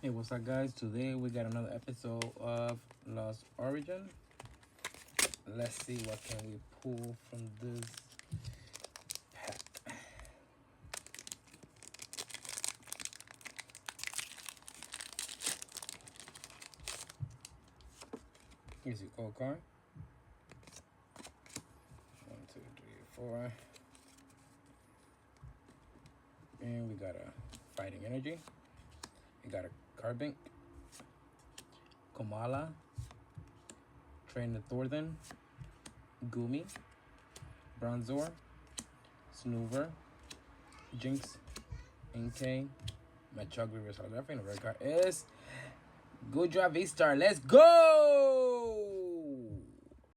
Hey, what's up, guys? Today we got another episode of Lost Origin. Let's see what can we pull from this pack. Here's your gold card. 1, 2, 3, 4. And we got a Fighting Energy. We got a Carbink, Komala, Trainer Thornton, Gumi, Bronzor, Snoover, Jinx, Inkay, Machug Reverse Holographic, and the red card is Goodra V-Star. Let's go!